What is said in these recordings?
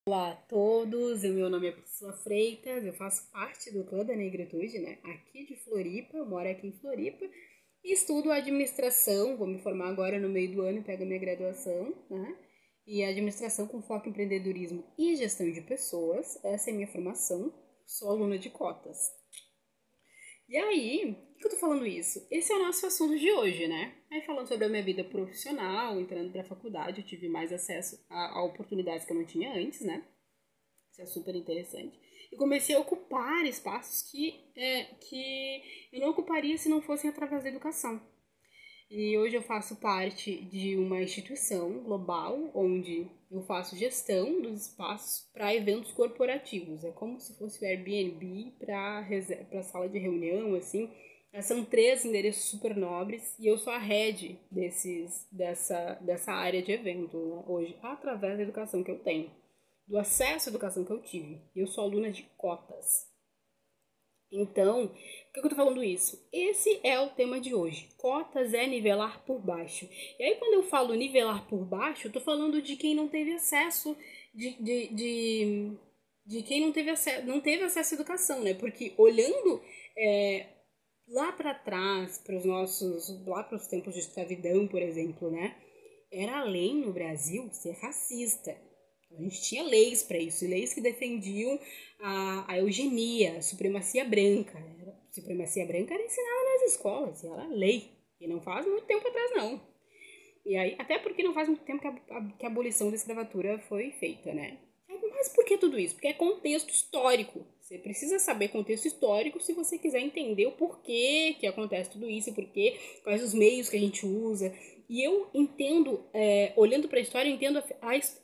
Olá a todos, o meu nome é Priscila Freitas, eu faço parte do Clã da Negritude, né? Aqui de Floripa, eu moro aqui em Floripa e estudo administração, vou me formar agora no meio do ano, pego a minha graduação, né? E administração com foco em empreendedorismo e gestão de pessoas, essa é a minha formação, sou aluna de cotas. E aí, por que eu tô falando isso? Esse é o nosso assunto de hoje, né? Aí falando sobre a minha vida profissional, entrando pra faculdade, eu tive mais acesso a oportunidades que eu não tinha antes, né? Isso é super interessante. E comecei a ocupar espaços que eu não ocuparia se não fossem através da educação. E hoje eu faço parte de uma instituição global onde eu faço gestão dos espaços para eventos corporativos. É como se fosse o Airbnb para sala de reunião, assim. São 3 endereços super nobres e eu sou a head dessa área de evento, né, hoje, através da educação que eu tenho, do acesso à educação que eu tive. Eu sou aluna de cotas. Então, por que eu tô falando isso? Esse é o tema de hoje. Cotas é nivelar por baixo. E aí, quando eu falo nivelar por baixo, eu tô falando de quem não teve acesso, de quem não teve acesso à educação, né? Porque olhando lá para trás, lá para os tempos de escravidão, por exemplo, né? Era lei no Brasil ser racista. A gente tinha leis para isso, leis que defendiam a eugenia, a supremacia branca. A supremacia branca era ensinada nas escolas, e era lei. E não faz muito tempo atrás, não. E aí, até porque não faz muito tempo que a abolição da escravatura foi feita, né? Mas por que tudo isso? Porque é contexto histórico. Você precisa saber contexto histórico se você quiser entender o porquê que acontece tudo isso, porquê, quais os meios que a gente usa. E eu entendo, olhando para a história, eu entendo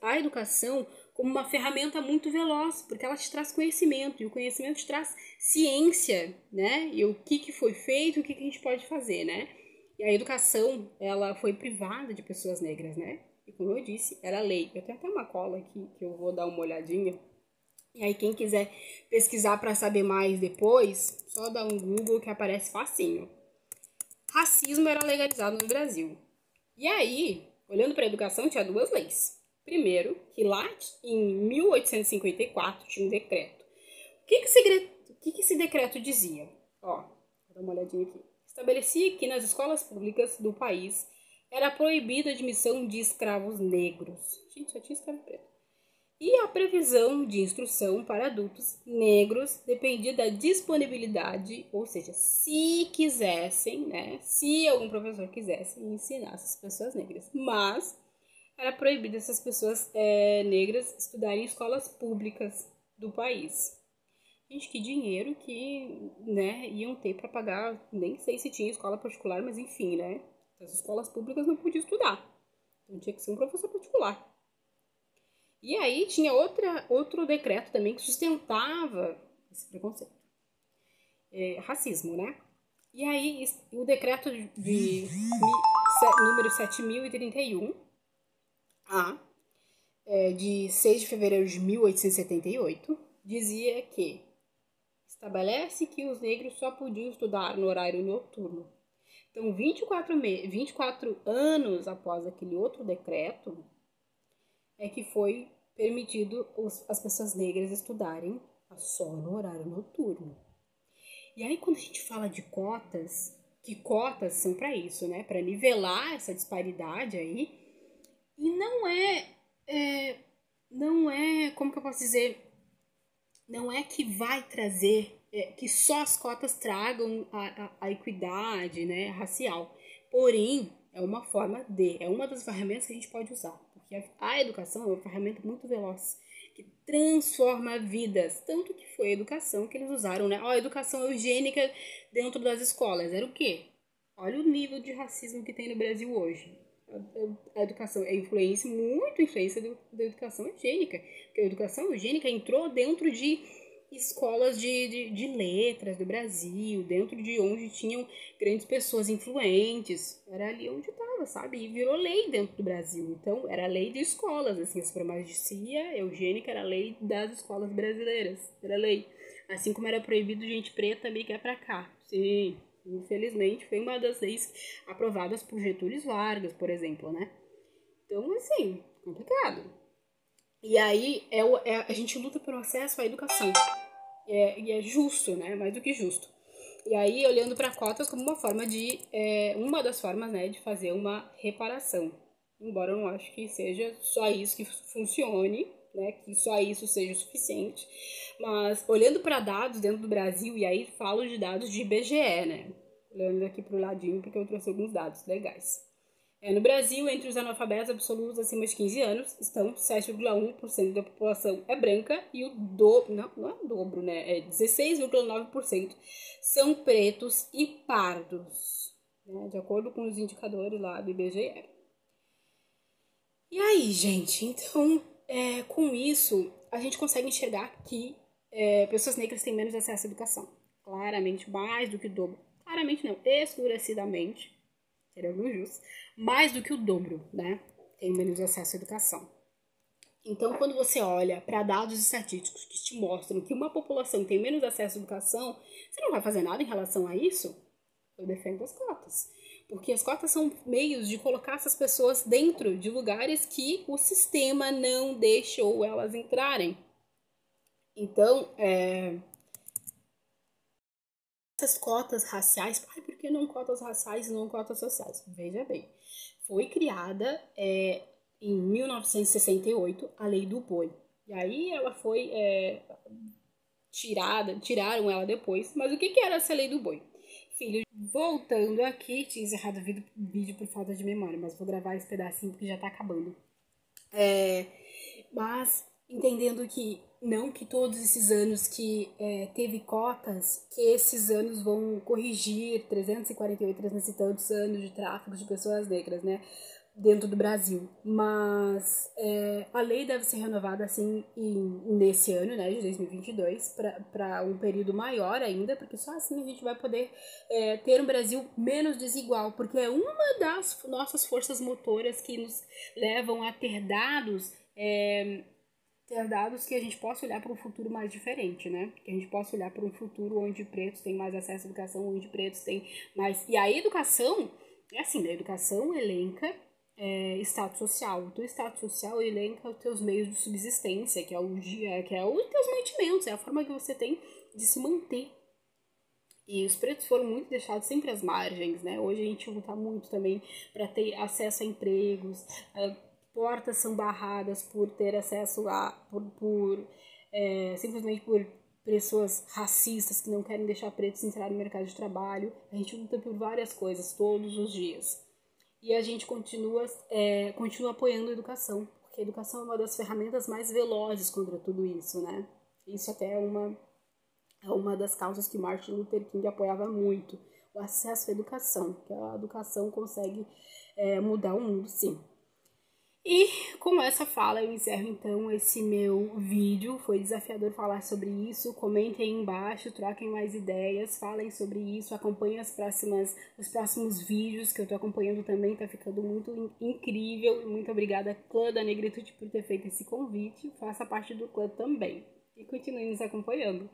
a educação como uma ferramenta muito veloz, porque ela te traz conhecimento, e o conhecimento te traz ciência, né? E o que foi feito, o que a gente pode fazer, né? E a educação, ela foi privada de pessoas negras, né? E como eu disse, era lei. Eu tenho até uma cola aqui que eu vou dar uma olhadinha. E aí quem quiser pesquisar para saber mais depois, só dá um Google que aparece facinho. Racismo era legalizado no Brasil. E aí, olhando para a educação, tinha 2 leis. Primeiro, que lá em 1854 tinha um decreto. O que esse decreto dizia? Ó, vou dar uma olhadinha aqui. Estabelecia que nas escolas públicas do país era proibida a admissão de escravos negros. Gente, só tinha escravo preto. E a previsão de instrução para adultos negros dependia da disponibilidade, ou seja, se quisessem, né? Se algum professor quisesse ensinar essas pessoas negras. Mas era proibido essas pessoas negras estudarem em escolas públicas do país. Gente, que dinheiro que, né, iam ter para pagar, nem sei se tinha escola particular, mas enfim, né? As escolas públicas não podiam estudar. Então tinha que ser um professor particular. E aí tinha outro decreto também que sustentava esse preconceito. Racismo, né? E aí o decreto número 7031, de 6 de fevereiro de 1878, dizia que estabelece que os negros só podiam estudar no horário noturno. Então, 24 anos após aquele outro decreto, é que foi permitido as pessoas negras estudarem só no horário noturno. E aí, quando a gente fala de cotas, que cotas são para isso, né? Para nivelar essa disparidade aí. E não é, como que eu posso dizer, não é que vai trazer, que só as cotas tragam a equidade, né, racial. Porém, é uma das ferramentas que a gente pode usar. Porque a educação é uma ferramenta muito veloz, que transforma vidas. Tanto que foi a educação que eles usaram, né? A educação eugênica dentro das escolas. Era o quê? Olha o nível de racismo que tem no Brasil hoje. A educação é muito influência da educação eugênica. Porque a educação eugênica entrou dentro de escolas de letras do Brasil, dentro de onde tinham grandes pessoas influentes. Era ali onde estava, sabe? E virou lei dentro do Brasil. Então, era lei de escolas, assim, a supremacia eugênica era lei das escolas brasileiras. Era lei. Assim como era proibido gente preta migrar pra cá. Sim, infelizmente, foi uma das leis aprovadas por Getúlio Vargas, por exemplo, né? Então, assim, complicado. E aí a gente luta pelo acesso à educação. E é justo, né? Mais do que justo. E aí, olhando para cotas como uma forma uma das formas, né, de fazer uma reparação. Embora eu não acho que seja só isso que funcione, né, que só isso seja o suficiente. Mas olhando para dados dentro do Brasil, e aí falo de dados de IBGE, né? Olhando aqui pro ladinho, porque eu trouxe alguns dados legais. No Brasil, entre os analfabetos absolutos acima de 15 anos, estão 7,1% da população é branca e o dobro, não é o dobro, né? É 16,9% são pretos e pardos, né? De acordo com os indicadores lá do IBGE. E aí, gente, então, com isso, a gente consegue enxergar que pessoas negras têm menos acesso à educação. Claramente, mais do que o dobro. Claramente não, escurecidamente, seremos justos, mais do que o dobro, né? Tem menos acesso à educação. Então, quando você olha para dados estatísticos que te mostram que uma população tem menos acesso à educação, você não vai fazer nada em relação a isso? Eu defendo as cotas. Porque as cotas são meios de colocar essas pessoas dentro de lugares que o sistema não deixou elas entrarem. Então, essas cotas raciais, por que não cotas raciais e não cotas sociais? Veja bem, foi criada em 1968 a Lei do Boi. E aí ela foi tiraram ela depois. Mas o que era essa Lei do Boi? Filho, voltando aqui, tinha encerrado o vídeo por falta de memória, mas vou gravar esse pedacinho porque já tá acabando. Mas entendendo que não que todos esses anos que teve cotas, que esses anos vão corrigir 348, 300 e tantos anos de tráfico de pessoas negras, né, dentro do Brasil. Mas a lei deve ser renovada assim nesse ano, né, de 2022, para um período maior ainda, porque só assim a gente vai poder ter um Brasil menos desigual, porque é uma das nossas forças motoras que nos levam a ter dados que a gente possa olhar para um futuro mais diferente, né? Que a gente possa olhar para um futuro onde pretos têm mais acesso à educação, onde pretos têm mais... E a educação, assim, a educação elenca status social. O teu status social elenca os teus meios de subsistência, que é os teus mantimentos, é a forma que você tem de se manter. E os pretos foram muito deixados sempre às margens, né? Hoje a gente luta muito também para ter acesso a empregos, portas são barradas por ter acesso simplesmente por pessoas racistas que não querem deixar pretos entrar no mercado de trabalho. A gente luta por várias coisas todos os dias. E a gente continua apoiando a educação, porque a educação é uma das ferramentas mais velozes contra tudo isso, né? Isso até é uma das causas que Martin Luther King apoiava muito, o acesso à educação, que a educação consegue mudar o mundo, sim. E com essa fala eu encerro então esse meu vídeo. Foi desafiador falar sobre isso. Comentem aí embaixo, troquem mais ideias, falem sobre isso, acompanhem os próximos vídeos que eu tô acompanhando também, tá ficando muito incrível. Muito obrigada, Clã da Negritude, por ter feito esse convite. Faça parte do clã também. E continue nos acompanhando.